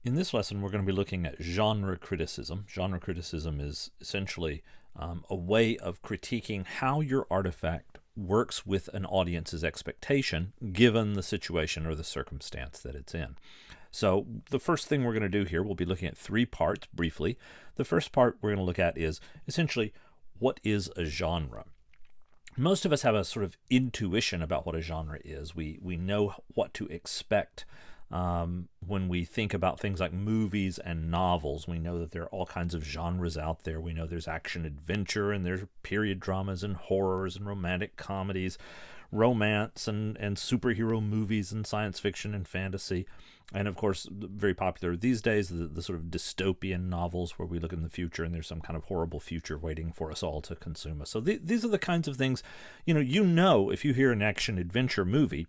In this lesson, we're going to be looking at genre criticism. Genre criticism is essentially a way of critiquing how your artifact works with an audience's expectation given the situation or the circumstance that it's in. So the first thing we're going to do here, we'll be looking at three parts briefly. The first part we're going to look at is essentially, what is a genre? Most of us have a sort of intuition about what a genre is. We know what to expect. When we think about things like movies and novels, we know that there are all kinds of genres out there. We know there's action adventure, and there's period dramas and horrors and romantic comedies, romance and superhero movies and science fiction and fantasy. And of course, very popular these days, the sort of dystopian novels where we look in the future and there's some kind of horrible future waiting for us all to consume us. So these are the kinds of things, you know, if you hear an action adventure movie,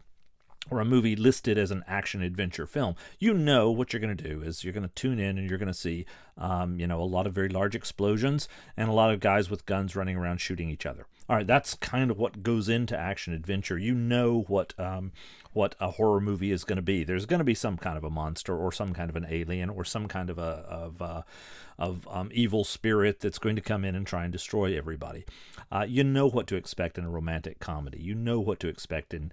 or a movie listed as an action-adventure film, you know what you're going to do is you're going to tune in and you're going to see, a lot of very large explosions and a lot of guys with guns running around shooting each other. All right, that's kind of what goes into action-adventure. You know what a horror movie is going to be. There's going to be some kind of a monster or some kind of an alien or some kind of evil spirit that's going to come in and try and destroy everybody. You know what to expect in a romantic comedy. You know what to expect in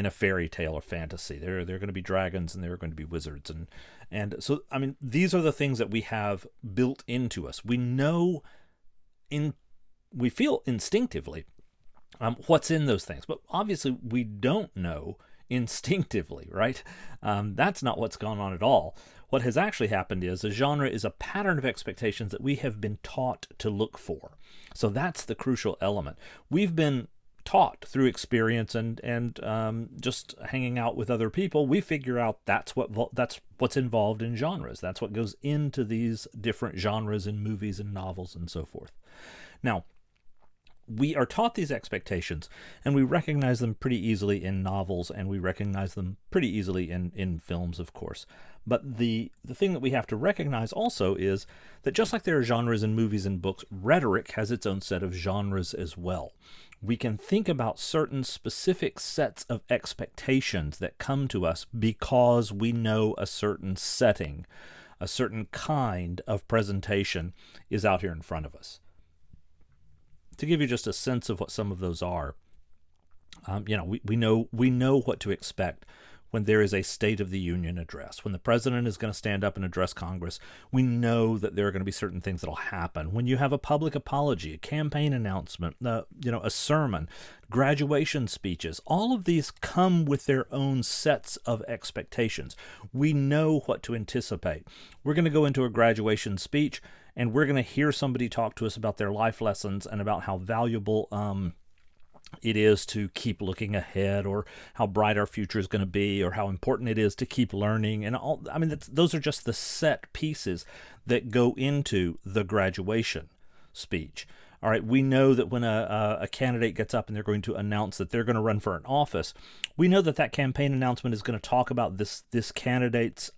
a fairy tale or fantasy. There are going to be dragons and there are going to be wizards. And so, I mean, these are the things that we have built into us. We know we feel instinctively what's in those things, but obviously we don't know instinctively, right? That's not what's gone on at all. What has actually happened is a genre is a pattern of expectations that we have been taught to look for. So that's the crucial element. We've been taught through experience and just hanging out with other people. We figure out that's what's involved in genres. That's what goes into these different genres in movies and novels and so forth. Now, we are taught these expectations, and we recognize them pretty easily in novels, and we recognize them pretty easily in films, of course. But the thing that we have to recognize also is that just like there are genres in movies and books, rhetoric has its own set of genres as well. We can think about certain specific sets of expectations that come to us because we know a certain setting, a certain kind of presentation is out here in front of us. To give you just a sense of what some of those are, we know what to expect when there is a State of the Union address. When the president is going to stand up and address Congress, we know that there are going to be certain things that will happen. When you have a public apology, a campaign announcement, a sermon, graduation speeches, all of these come with their own sets of expectations. We know what to anticipate. We're going to go into a graduation speech, and we're going to hear somebody talk to us about their life lessons and about how valuable it is to keep looking ahead, or how bright our future is going to be, or how important it is to keep learning. And all, I mean, those are just the set pieces that go into the graduation speech. All right, we know that when a candidate gets up and they're going to announce that they're going to run for an office, we know that campaign announcement is going to talk about this candidate's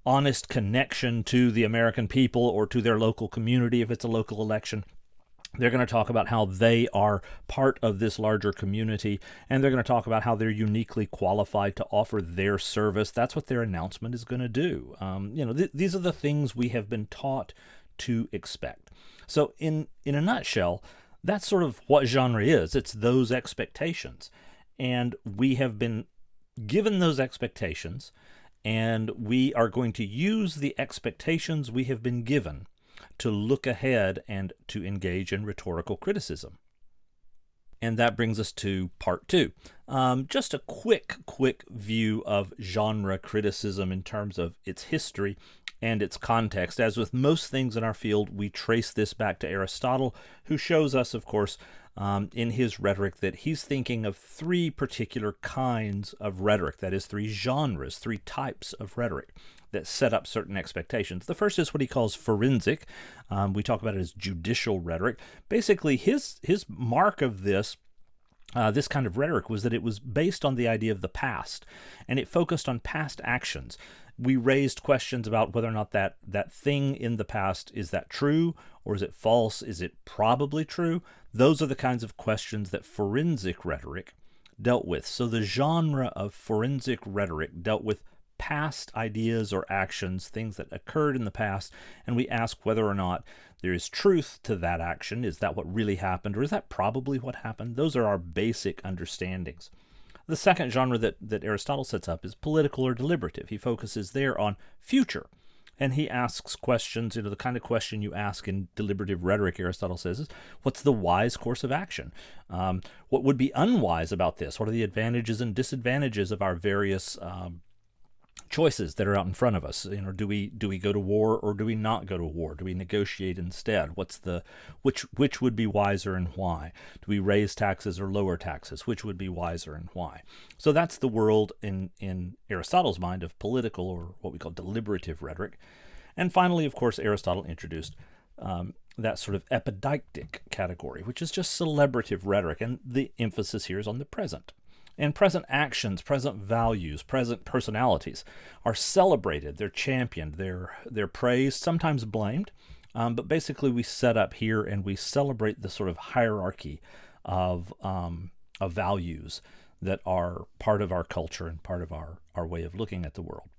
honest connection to the American people or to their local community if it's a local election. They're going to talk about how they are part of this larger community, and they're going to talk about how they're uniquely qualified to offer their service. That's what their announcement is going to do. These are the things we have been taught to expect. So in a nutshell, that's sort of what genre is. It's those expectations. And we have been given those expectations, and we are going to use the expectations we have been given to look ahead and to engage in rhetorical criticism. And that brings us to part 2. Just a quick view of genre criticism in terms of its history and its context. As with most things in our field, we trace this back to Aristotle, who shows us, of course, in his rhetoric that he's thinking of 3 particular kinds of rhetoric, that is 3 genres, 3 types of rhetoric that set up certain expectations. The first is what he calls forensic. We talk about it as judicial rhetoric. Basically, his mark of this kind of rhetoric was that it was based on the idea of the past, and it focused on past actions. We raised questions about whether or not that thing in the past, is that true, or is it false? Is it probably true? Those are the kinds of questions that forensic rhetoric dealt with. So the genre of forensic rhetoric dealt with past ideas or actions, things that occurred in the past, and we ask whether or not there is truth to that action. Is that what really happened, or is that probably what happened? Those are our basic understandings. The second genre that Aristotle sets up is political or deliberative. He focuses there on future. And he asks questions, the kind of question you ask in deliberative rhetoric, Aristotle says, is what's the wise course of action? What would be unwise about this? What are the advantages and disadvantages of our various choices that are out in front of us? Do we go to war or do we not go to war? Do we negotiate instead? Which would be wiser and why? Do we raise taxes or lower taxes? Which would be wiser and why? So that's the world in Aristotle's mind of political, or what we call deliberative rhetoric. And finally, of course, Aristotle introduced that sort of epideictic category, which is just celebrative rhetoric, and the emphasis here is on the present. And present actions, present values, present personalities are celebrated, they're championed, they're praised, sometimes blamed, but basically we set up here and we celebrate the sort of hierarchy of values that are part of our culture and part of our way of looking at the world.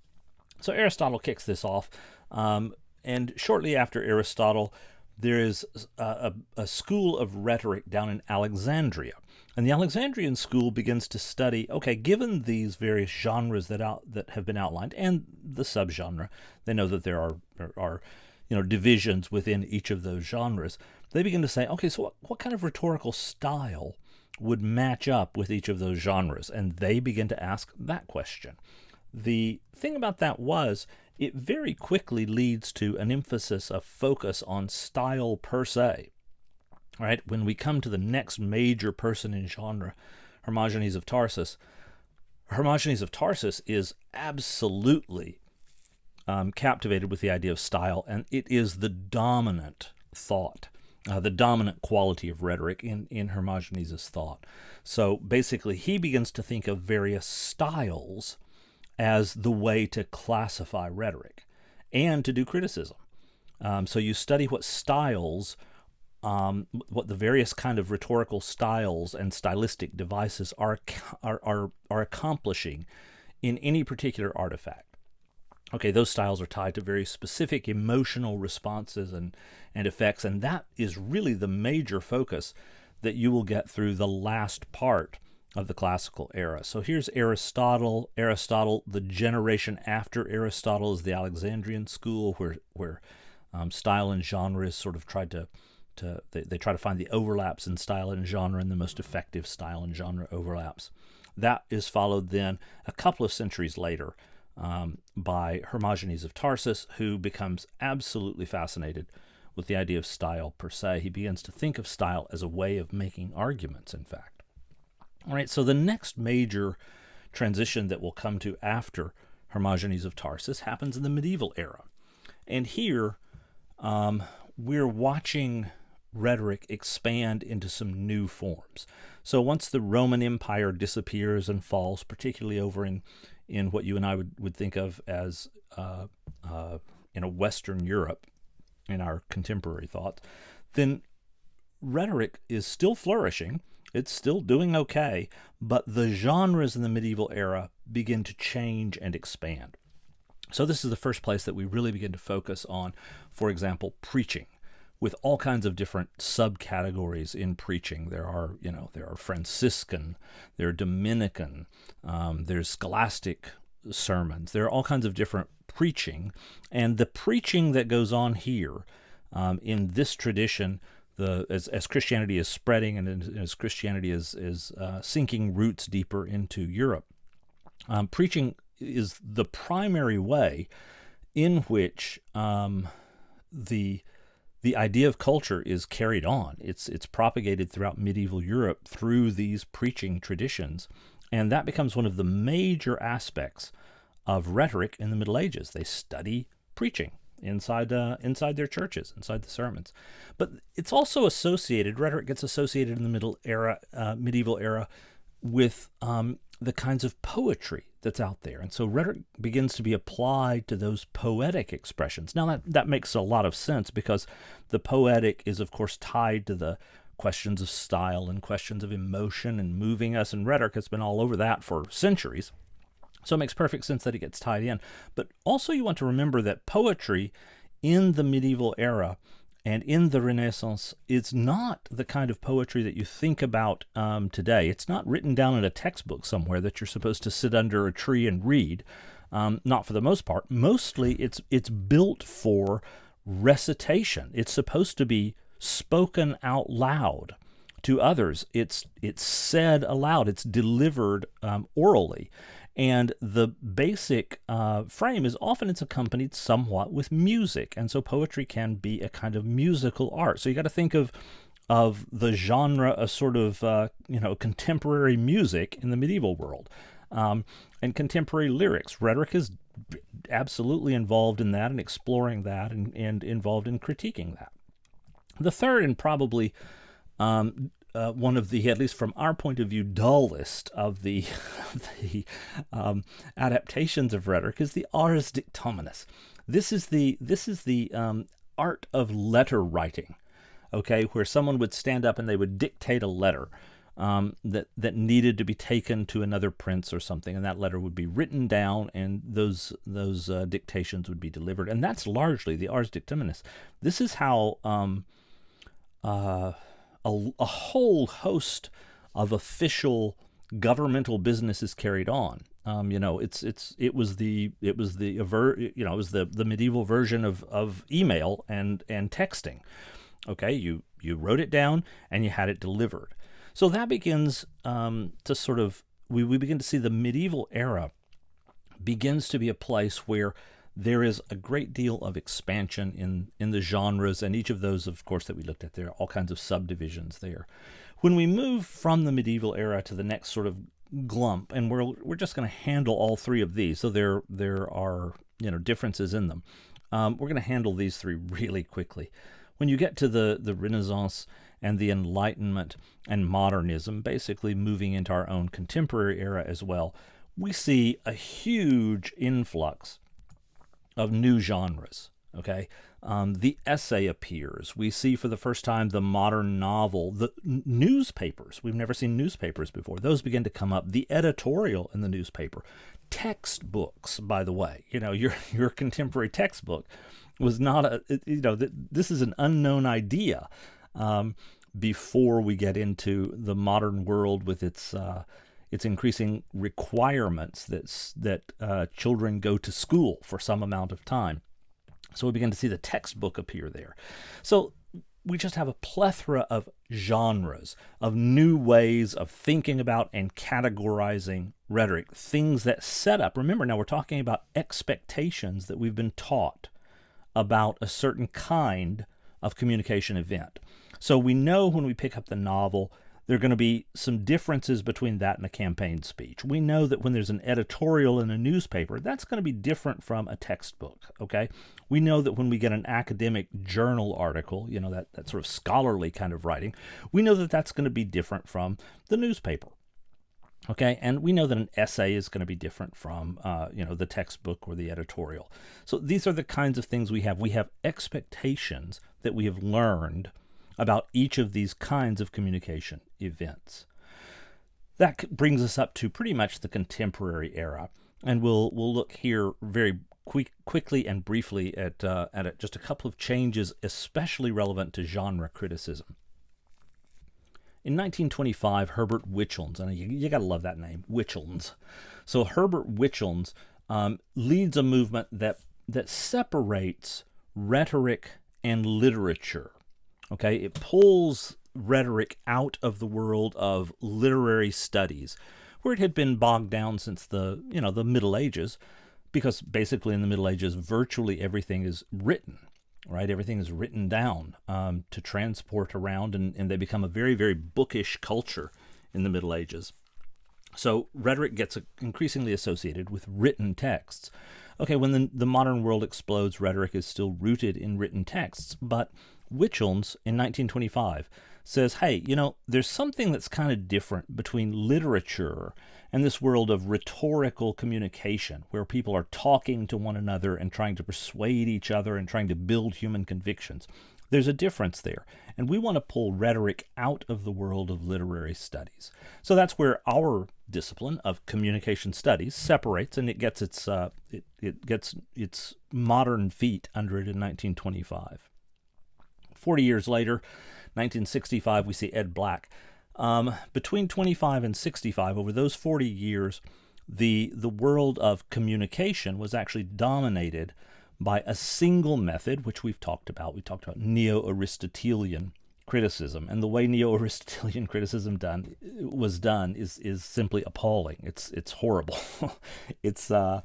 So Aristotle kicks this off, and shortly after Aristotle, there is a school of rhetoric down in Alexandria. And the Alexandrian school begins to study, okay, given these various genres that have been outlined and the subgenre, they know that there are divisions within each of those genres. They begin to say, okay, so what kind of rhetorical style would match up with each of those genres? And they begin to ask that question. The thing about that was, it very quickly leads to an emphasis, a focus on style per se. All right, when we come to the next major person in genre, Hermogenes of Tarsus, is absolutely captivated with the idea of style, and it is the dominant thought, the dominant quality of rhetoric in Hermogenes' thought. So basically, he begins to think of various styles as the way to classify rhetoric and to do criticism. So you study what styles, what the various kind of rhetorical styles and stylistic devices are accomplishing in any particular artifact. Okay, those styles are tied to very specific emotional responses and effects, and that is really the major focus that you will get through the last part of the classical era. So here's Aristotle. The generation after Aristotle is the Alexandrian school, where style and genre is sort of tried to they try to find the overlaps in style and genre and the most effective style and genre overlaps. That is followed then a couple of centuries later by Hermogenes of Tarsus, who becomes absolutely fascinated with the idea of style per se. He begins to think of style as a way of making arguments, in fact. All right, so the next major transition that we'll come to after Hermogenes of Tarsus happens in the medieval era. And here we're watching rhetoric expand into some new forms. So once the Roman Empire disappears and falls, particularly over in what you and I would think of as Western Europe in our contemporary thoughts, then rhetoric is still flourishing. It's still doing okay, but the genres in the medieval era begin to change and expand. So this is the first place that we really begin to focus on, for example, preaching, with all kinds of different subcategories in preaching. There are Franciscan, there are Dominican, there's scholastic sermons. There are all kinds of different preaching, and the preaching that goes on here in this tradition, as Christianity is spreading and as Christianity is sinking roots deeper into Europe, preaching is the primary way in which the idea of culture is carried on. It's propagated throughout medieval Europe through these preaching traditions, and that becomes one of the major aspects of rhetoric in the Middle Ages. They study preaching inside their churches, inside the sermons. But it's also associated, rhetoric gets associated in the medieval era with the kinds of poetry that's out there. And so rhetoric begins to be applied to those poetic expressions. Now that makes a lot of sense, because the poetic is, of course, tied to the questions of style and questions of emotion and moving us, and rhetoric has been all over that for centuries. So it makes perfect sense that it gets tied in. But also you want to remember that poetry in the medieval era and in the Renaissance is not the kind of poetry that you think about today. It's not written down in a textbook somewhere that you're supposed to sit under a tree and read. Not for the most part. Mostly it's built for recitation. It's supposed to be spoken out loud to others. It's said aloud. It's delivered orally. And the basic frame is often it's accompanied somewhat with music, and so poetry can be a kind of musical art. So you got to think of the genre as sort of contemporary music in the medieval world, and contemporary lyrics. Rhetoric is absolutely involved in that and exploring that, and involved in critiquing that. The third, and probably one of the, at least from our point of view, dullest of the adaptations of rhetoric is the ars dictominis. This is the art of letter writing, okay, where someone would stand up and they would dictate a letter that needed to be taken to another prince or something, and that letter would be written down, and those dictations would be delivered, and that's largely the ars dictominis. This is how a whole host of official governmental business is carried on. It was the medieval version of email and texting. Okay, you wrote it down and you had it delivered. So that begins to sort of we begin to see the medieval era begins to be a place where there is a great deal of expansion in the genres, and each of those, of course, that we looked at, there are all kinds of subdivisions there. When we move from the medieval era to the next sort of glump, and we're just going to handle all three of these, so there are differences in them. We're going to handle these three really quickly. When you get to the Renaissance and the Enlightenment and modernism, basically moving into our own contemporary era as well, we see a huge influx of new genres. Okay, the essay appears. We see for the first time the modern novel, the newspapers. We've never seen newspapers before. Those begin to come up. The editorial in the newspaper, textbooks. By the way, your contemporary textbook was not this is an unknown idea before we get into the modern world with its increasing requirements that children go to school for some amount of time. So we begin to see the textbook appear there. So we just have a plethora of genres, of new ways of thinking about and categorizing rhetoric, things that set up. Remember, now we're talking about expectations that we've been taught about a certain kind of communication event. So we know when we pick up the novel, there are going to be some differences between that and a campaign speech. We know that when there's an editorial in a newspaper, that's going to be different from a textbook, okay? We know that when we get an academic journal article, that sort of scholarly kind of writing, we know that that's going to be different from the newspaper, okay? And we know that an essay is going to be different from, the textbook or the editorial. So these are the kinds of things we have. We have expectations that we have learned about each of these kinds of communication events. That brings us up to pretty much the contemporary era, and we'll look here very quickly and briefly at just a couple of changes, especially relevant to genre criticism. In 1925, Herbert Wichels, and you got to love that name, Wichels. So Herbert Wichels leads a movement that separates rhetoric and literature. Okay, it pulls rhetoric out of the world of literary studies, where it had been bogged down since the Middle Ages, because basically in the Middle Ages, virtually everything is written, right? Everything is written down to transport around, and they become a very, very bookish culture in the Middle Ages. So rhetoric gets increasingly associated with written texts. Okay, when the modern world explodes, rhetoric is still rooted in written texts, but Wichels in 1925 says, hey, there's something that's kind of different between literature and this world of rhetorical communication, where people are talking to one another and trying to persuade each other and trying to build human convictions. There's a difference there. And we want to pull rhetoric out of the world of literary studies. So that's where our discipline of communication studies separates, and it gets its modern feet under it in 1925. 40 years later, 1965, we see Ed Black. Between 25 and 65, over those 40 years, the world of communication was actually dominated by a single method, which we've talked about. We talked about Neo-Aristotelian criticism, and the way Neo-Aristotelian criticism was done is simply appalling. It's horrible. it's the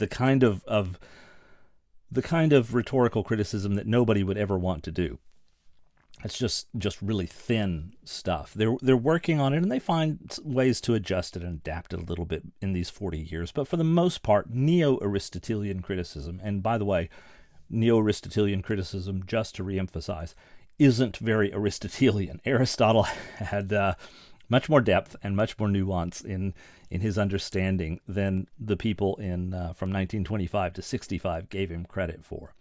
kind of rhetorical criticism that nobody would ever want to do. It's just really thin stuff. They're working on it, and they find ways to adjust it and adapt it a little bit in these 40 years. But for the most part, Neo-Aristotelian criticism, and by the way, Neo-Aristotelian criticism, just to reemphasize, isn't very Aristotelian. Aristotle had much more depth and much more nuance in his understanding than the people from 1925 to 65 gave him credit for.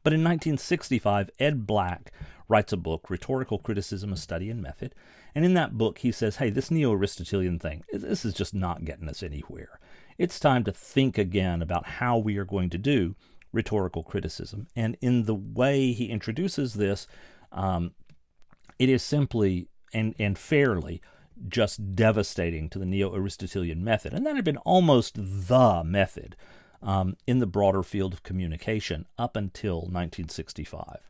But in 1965, Ed Black writes a book, Rhetorical Criticism, A Study in Method. And in that book, he says, hey, this Neo-Aristotelian thing, this is just not getting us anywhere. It's time to think again about how we are going to do rhetorical criticism. And in the way he introduces this, it is simply and fairly just devastating to the Neo-Aristotelian method. And that had been almost the method in the broader field of communication up until 1965.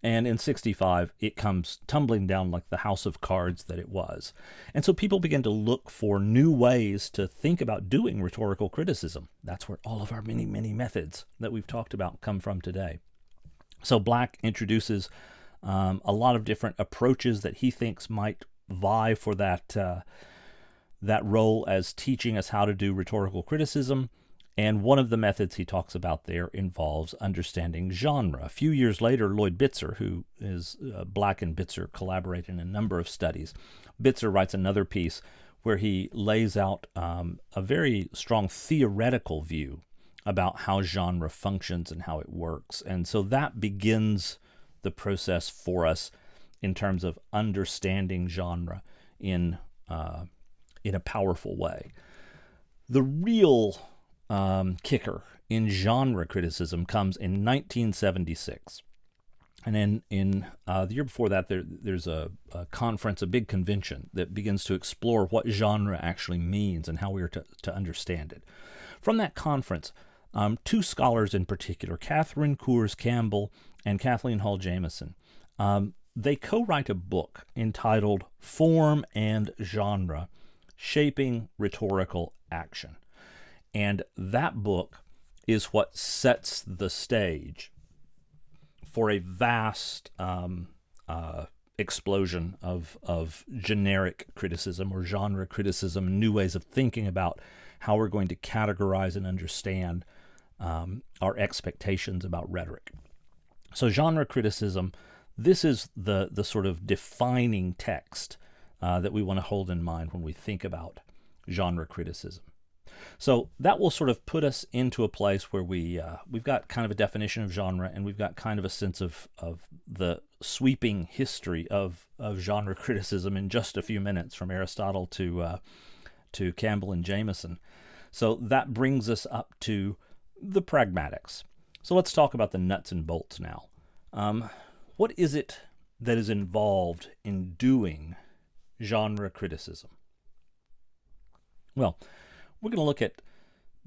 And in 65, it comes tumbling down like the house of cards that it was. And so people begin to look for new ways to think about doing rhetorical criticism. That's where all of our many, many methods that we've talked about come from today. So Black introduces a lot of different approaches that he thinks might vie for that role as teaching us how to do rhetorical criticism. And one of the methods he talks about there involves understanding genre. A few years later, Lloyd Bitzer, who is Black and Bitzer collaborate in a number of studies, Bitzer writes another piece where he lays out a very strong theoretical view about how genre functions and how it works. And so that begins the process for us in terms of understanding genre in a powerful way. The real kicker in genre criticism comes in 1976. And then in the year before that, there's a conference, a big convention that begins to explore what genre actually means and how we are to understand it. From that conference, two scholars in particular, Catherine Coors Campbell and Kathleen Hall Jamieson, they co-write a book entitled Form and Genre, Shaping Rhetorical Action. And that book is what sets the stage for a vast explosion of generic criticism or genre criticism, new ways of thinking about how we're going to categorize and understand our expectations about rhetoric. So genre criticism, this is the sort of defining text that we want to hold in mind when we think about genre criticism. So that will sort of put us into a place where we've got kind of a definition of genre, and we've got kind of a sense of the sweeping history of genre criticism in just a few minutes, from Aristotle to Campbell and Jamieson. So that brings us up to the pragmatics. So let's talk about the nuts and bolts now. What is it that is involved in doing genre criticism? Well, we're going to look at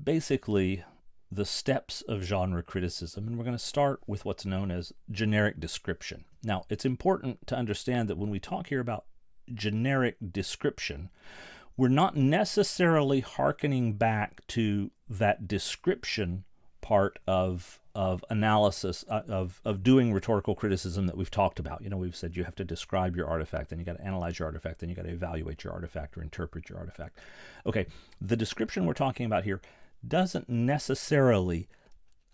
basically the steps of genre criticism, and we're going to start with what's known as generic description. Now, it's important to understand that when we talk here about generic description, we're not necessarily hearkening back to that description part of analysis of doing rhetorical criticism that we've talked about. You know, we've said you have to describe your artifact, then you got to analyze your artifact, then you got to evaluate your artifact or interpret your artifact. Okay, the description we're talking about here doesn't necessarily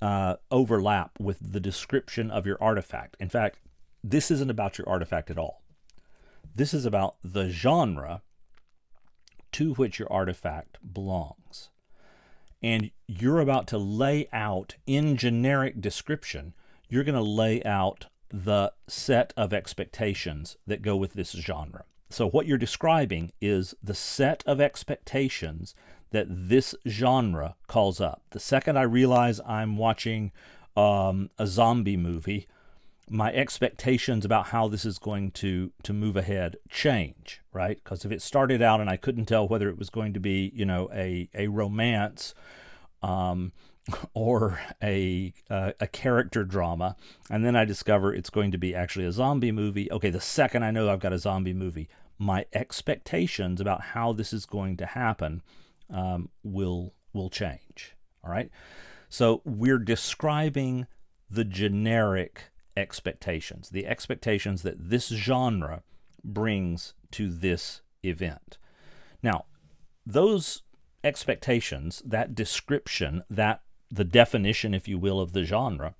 overlap with the description of your artifact. In fact, this isn't about your artifact at all. This is about the genre to which your artifact belongs. And you're about to lay out in generic description, you're going to lay out the set of expectations that go with this genre. So what you're describing is the set of expectations that this genre calls up. The second I realize I'm watching a zombie movie, my expectations about how this is going to move ahead change, right? Because if it started out and I couldn't tell whether it was going to be, a romance, or a character drama, and then I discover it's going to be actually a zombie movie. Okay, the second I know I've got a zombie movie, my expectations about how this is going to happen will change. All right, so we're describing the generic expectations, the expectations that this genre brings to this event. Now, those expectations, that description, that the definition, if you will, of the genre,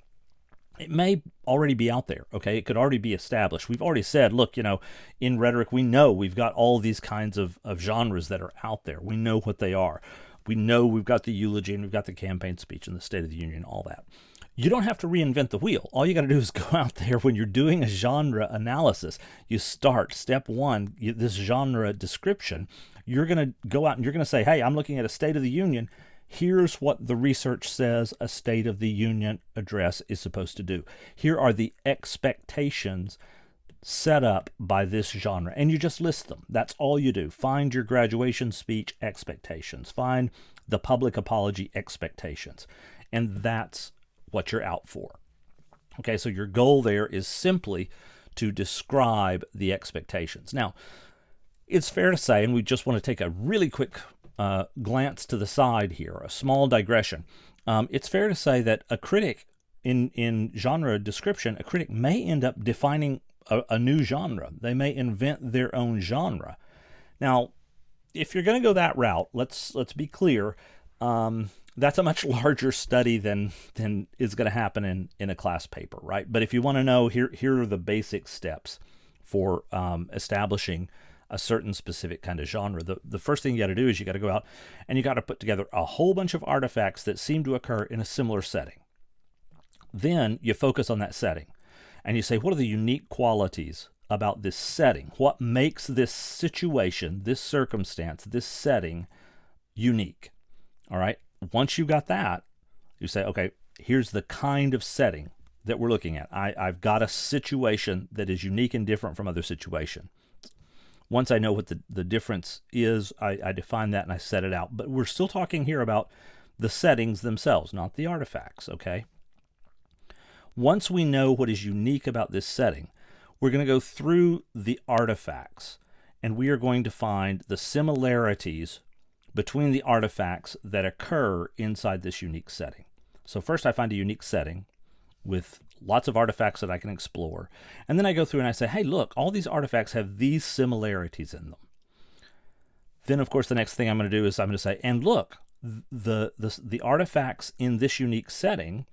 it may already be out there, okay? It could already be established. We've already said, look, in rhetoric, we know we've got all these kinds of genres that are out there. We know what they are. We know we've got the eulogy and we've got the campaign speech and the State of the Union, all that. You don't have to reinvent the wheel. All you got to do is go out there when you're doing a genre analysis. You start step one, this genre description. You're going to go out and you're going to say, hey, I'm looking at a State of the Union. Here's what the research says a State of the Union address is supposed to do. Here are the expectations set up by this genre. And you just list them. That's all you do. Find your graduation speech expectations. Find the public apology expectations. And that's what you're out for. Okay, so your goal there is simply to describe the expectations. Now, it's fair to say, and we just want to take a really quick glance to the side here, a small digression. It's fair to say that a critic in genre description, a critic may end up defining a new genre. They may invent their own genre. Now, if you're going to go that route, let's be clear. That's a much larger study than is going to happen in a class paper, right? But if you want to know, here are the basic steps for establishing a certain specific kind of genre. The first thing you got to do is you got to go out and you got to put together a whole bunch of artifacts that seem to occur in a similar setting. Then you focus on that setting and you say, what are the unique qualities about this setting? What makes this situation, this circumstance, this setting unique? All right. Once you got that, you say, okay, here's the kind of setting that we're looking at. I've got a situation that is unique and different from other situations. Once I know what the difference is, I define that and I set it out. But we're still talking here about the settings themselves, not the artifacts, okay? Once we know what is unique about this setting, we're going to go through the artifacts and we are going to find the similarities between the artifacts that occur inside this unique setting. So first I find a unique setting with lots of artifacts that I can explore. And then I go through and I say, hey, look, all these artifacts have these similarities in them. Then, of course, the next thing I'm going to do is I'm going to say, and look, the artifacts in this unique setting,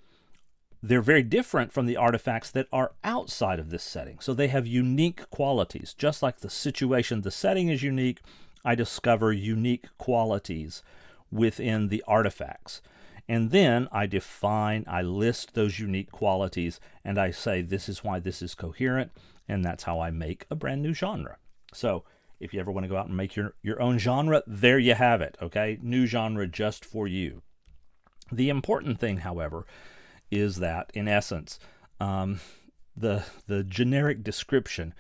they're very different from the artifacts that are outside of this setting. So they have unique qualities. Just like the situation, the setting is unique, I discover unique qualities within the artifacts. And then I list those unique qualities, and I say this is why this is coherent, and that's how I make a brand new genre. So if you ever want to go out and make your own genre, there you have it, okay? New genre just for you. The important thing, however, is that, in essence, the generic description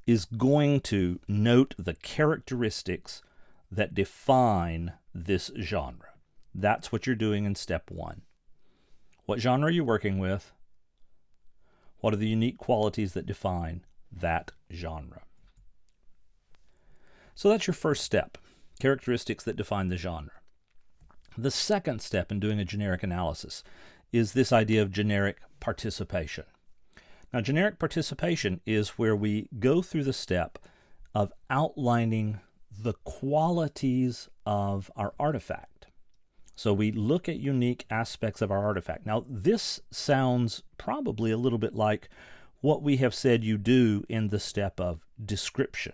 is going to note the characteristics that define this genre. That's what you're doing in step one. What genre are you working with? What are the unique qualities that define that genre? So that's your first step, characteristics that define the genre. The second step in doing a generic analysis is this idea of generic participation. Now, generic participation is where we go through the step of outlining the qualities of our artifact. So we look at unique aspects of our artifact. Now, this sounds probably a little bit like what we have said you do in the step of description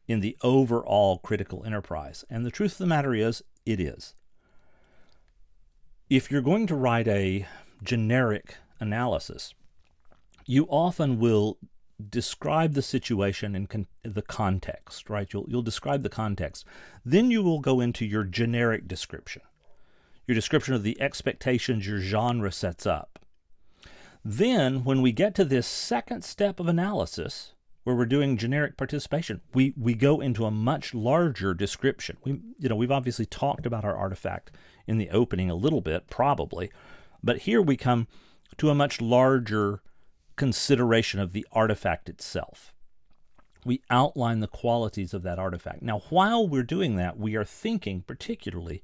in the overall critical enterprise. And the truth of the matter is, it is. If you're going to write a generic analysis, you often will describe the situation in the context, right? You'll describe the context. Then you will go into your generic description, your description of the expectations your genre sets up. Then, when we get to this second step of analysis, where we're doing generic participation, we go into a much larger description. We've obviously talked about our artifact in the opening a little bit, probably, but here we come to a much larger consideration of the artifact itself. We outline the qualities of that artifact. Now, while we're doing that, we are thinking particularly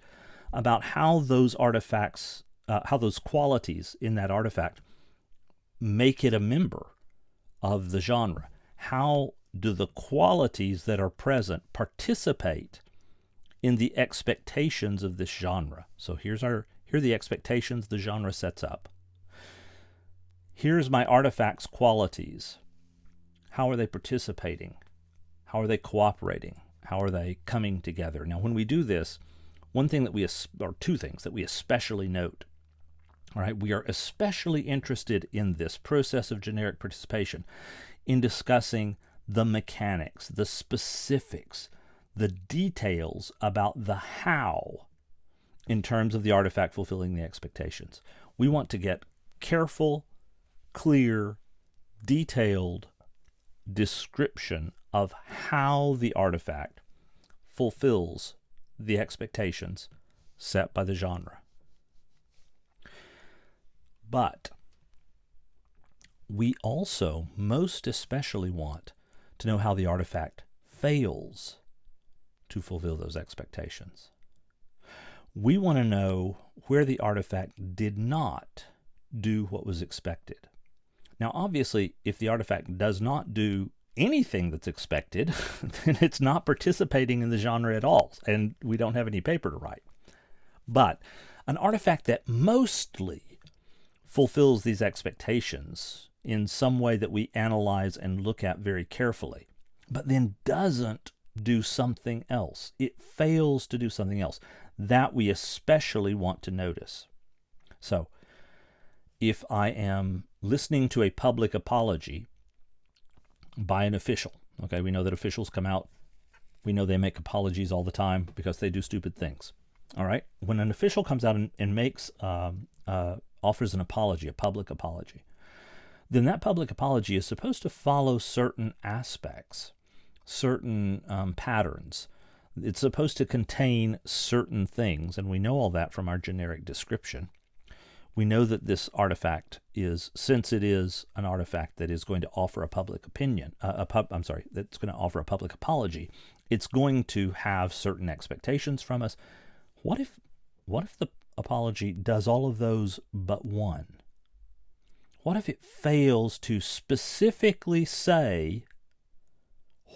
about how those artifacts, how those qualities in that artifact make it a member of the genre. How do the qualities that are present participate in the expectations of this genre? So here are the expectations the genre sets up. Here's my artifact's qualities. How are they participating? How are they cooperating? How are they coming together? Now, when we do this, one thing that or two things that we especially note. All right, we are especially interested in this process of generic participation in discussing the mechanics, the specifics, the details about the how in terms of the artifact fulfilling the expectations. We want to get careful, clear, detailed description of how the artifact fulfills the expectations set by the genre. But we also most especially want to know how the artifact fails to fulfill those expectations. We want to know where the artifact did not do what was expected. Now, obviously, if the artifact does not do anything that's expected, then it's not participating in the genre at all, and we don't have any paper to write. But an artifact that mostly fulfills these expectations in some way that we analyze and look at very carefully, but then doesn't do something else, it fails to do something else, that we especially want to notice. So, if I am listening to a public apology by an official, okay, we know that officials come out, we know they make apologies all the time because they do stupid things. All right, when an official comes out and makes offers an apology, a public apology, then that public apology is supposed to follow certain aspects, certain patterns. It's supposed to contain certain things, and we know all that from our generic description. We know that this artifact is, since it is an artifact that is going to offer a public opinion, that's going to offer a public apology, it's going to have certain expectations from us. What if the apology does all of those but one? What if it fails to specifically say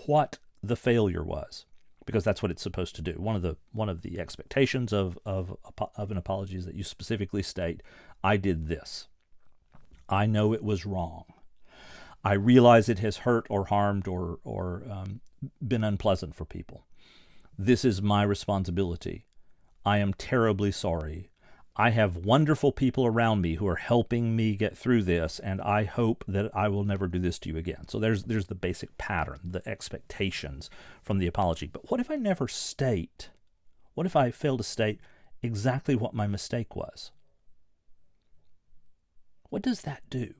what the failure was? Because that's what it's supposed to do. One of the expectations of an apology is that you specifically state, I did this. I know it was wrong. I realize it has hurt or harmed or been unpleasant for people. This is my responsibility. I am terribly sorry. I have wonderful people around me who are helping me get through this, and I hope that I will never do this to you again. So there's the basic pattern, the expectations from the apology. But what if I never state? What if I fail to state exactly what my mistake was? What does that do?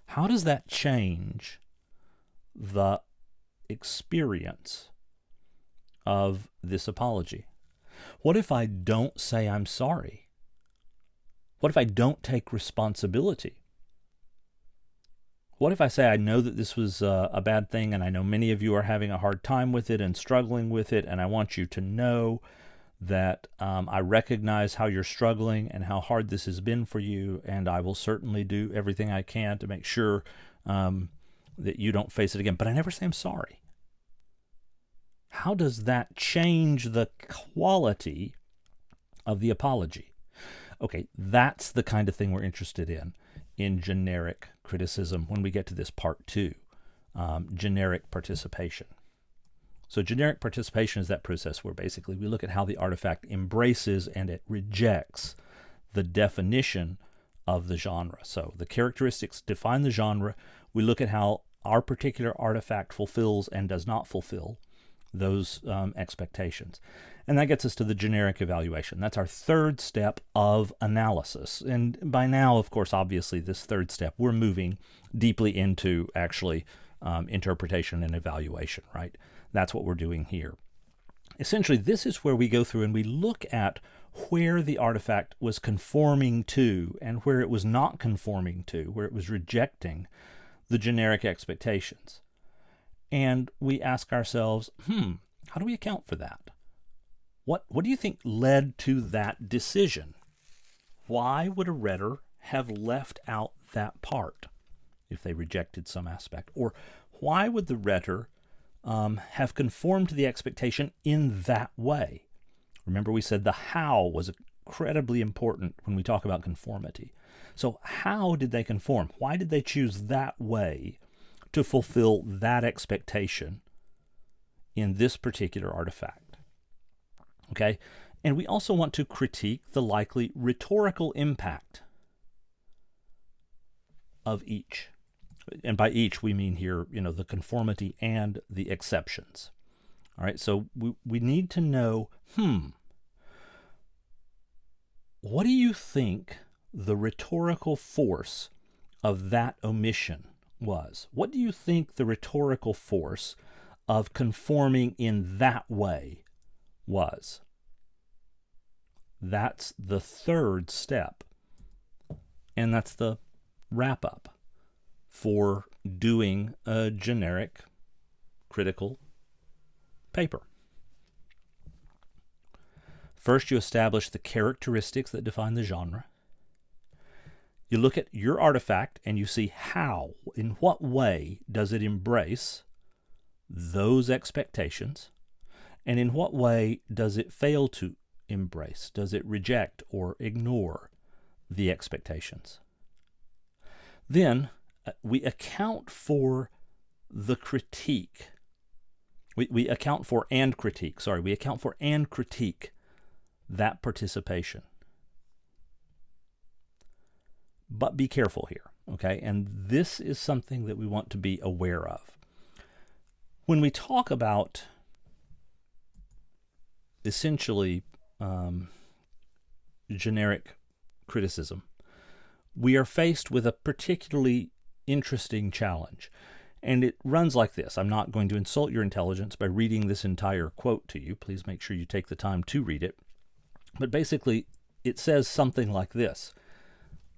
How does that change the experience of this apology? What if I don't say I'm sorry? What if I don't take responsibility? What if I say I know that this was a bad thing, and I know many of you are having a hard time with it and struggling with it, and I want you to know that I recognize how you're struggling and how hard this has been for you, and I will certainly do everything I can to make sure that you don't face it again. But I never say I'm sorry. How does that change the quality of the apology? Okay, that's the kind of thing we're interested in generic criticism when we get to this part 2, generic participation. So generic participation is that process where basically we look at how the artifact embraces and it rejects the definition of the genre. So the characteristics define the genre. We look at how our particular artifact fulfills and does not fulfill those expectations. And that gets us to the generic evaluation. That's our third step of analysis. And by now, of course, obviously, this third step, we're moving deeply into actually interpretation and evaluation, right? That's what we're doing here. Essentially, this is where we go through and we look at where the artifact was conforming to and where it was not conforming to, where it was rejecting the generic expectations. And we ask ourselves, how do we account for that? What do you think led to that decision? Why would a rhetor have left out that part if they rejected some aspect? Or why would the rhetor have conformed to the expectation in that way? Remember, we said the how was incredibly important when we talk about conformity. So how did they conform? Why did they choose that way to fulfill that expectation in this particular artifact? Okay, and we also want to critique the likely rhetorical impact of each. And by each, we mean here, the conformity and the exceptions. All right, so we need to know, what do you think the rhetorical force of that omission was? What do you think the rhetorical force of conforming in that way was? That's the third step. And that's the wrap-up for doing a generic critical paper. First, you establish the characteristics that define the genre. You look at your artifact and you see how, in what way does it embrace those expectations, and in what way does it fail to embrace? Does it reject or ignore the expectations? Then we account for the critique. We account for and critique that participation. But be careful here, okay? And this is something that we want to be aware of. When we talk about essentially generic criticism, we are faced with a particularly interesting challenge. And it runs like this. I'm not going to insult your intelligence by reading this entire quote to you. Please make sure you take the time to read it. But basically, it says something like this.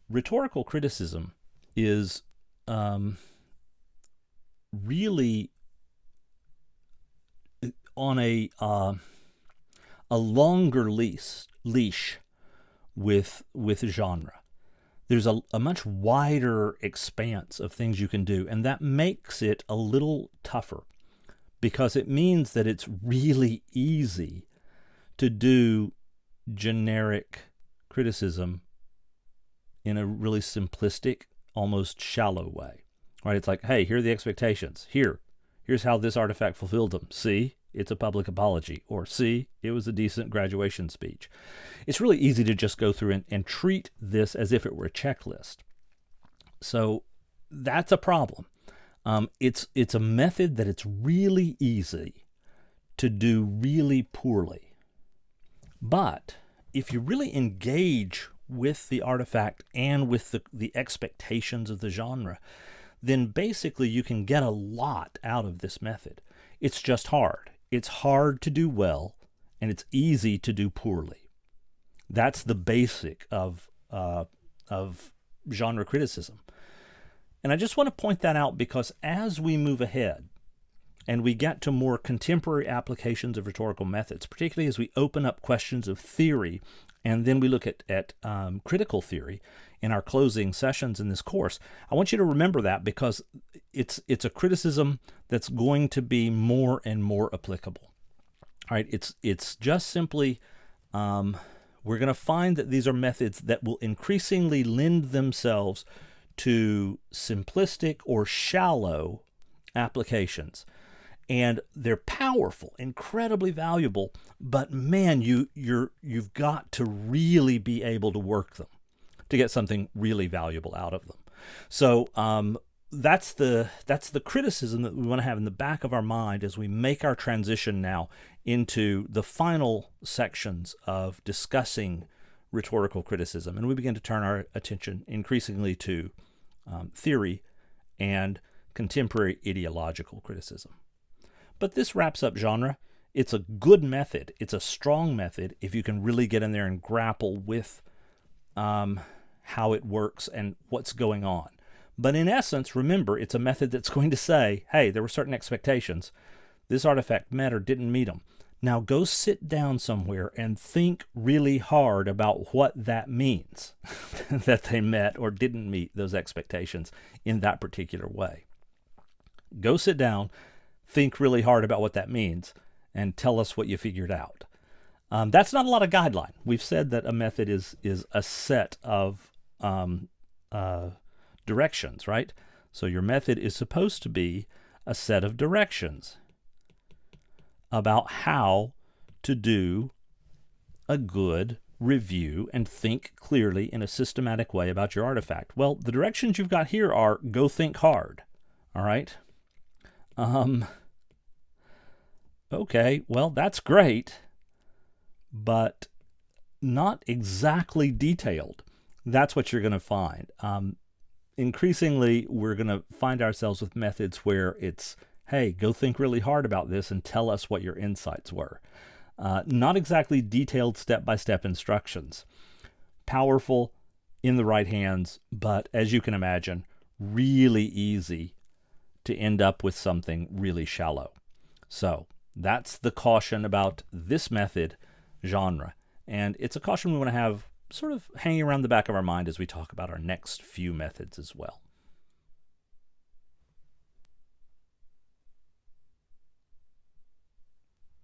Rhetorical criticism is really on a longer leash with genre. There's a much wider expanse of things you can do, and that makes it a little tougher because it means that it's really easy to do generic criticism in a really simplistic, almost shallow way, right? It's like, hey, here are the expectations. Here's how this artifact fulfilled them. See, it's a public apology. Or see, it was a decent graduation speech. It's really easy to just go through and treat this as if it were a checklist. So that's a problem. It's a method that it's really easy to do really poorly. But if you really engage with the artifact and with the expectations of the genre, then basically you can get a lot out of this method. It's just hard. It's hard to do well, and it's easy to do poorly. That's the basic of genre criticism. And I just want to point that out because as we move ahead and we get to more contemporary applications of rhetorical methods, particularly as we open up questions of theory, and then we look at critical theory in our closing sessions in this course, I want you to remember that because it's a criticism that's going to be more and more applicable. All right, it's just simply we're going to find that these are methods that will increasingly lend themselves to simplistic or shallow applications. And they're powerful, incredibly valuable, but man, you've got to really be able to work them, to get something really valuable out of them. So that's the criticism that we want to have in the back of our mind as we make our transition now into the final sections of discussing rhetorical criticism, and we begin to turn our attention increasingly to theory and contemporary ideological criticism. But this wraps up genre. It's a good method. It's a strong method if you can really get in there and grapple with how it works and what's going on. But in essence, remember, it's a method that's going to say, hey, there were certain expectations. This artifact met or didn't meet them. Now go sit down somewhere and think really hard about what that means, that they met or didn't meet those expectations in that particular way. Go sit down, think really hard about what that means, and tell us what you figured out. That's not a lot of guideline. We've said that a method is a set of directions, right? So your method is supposed to be a set of directions about how to do a good review and think clearly in a systematic way about your artifact. Well, the directions you've got here are go think hard, all right? Okay, well, that's great, but not exactly detailed. That's what you're going to find. Increasingly, we're going to find ourselves with methods where it's, hey, go think really hard about this and tell us what your insights were. Not exactly detailed step-by-step instructions. Powerful in the right hands, but as you can imagine, really easy to end up with something really shallow. So that's the caution about this method genre. And it's a caution we want to have sort of hanging around the back of our mind as we talk about our next few methods as well.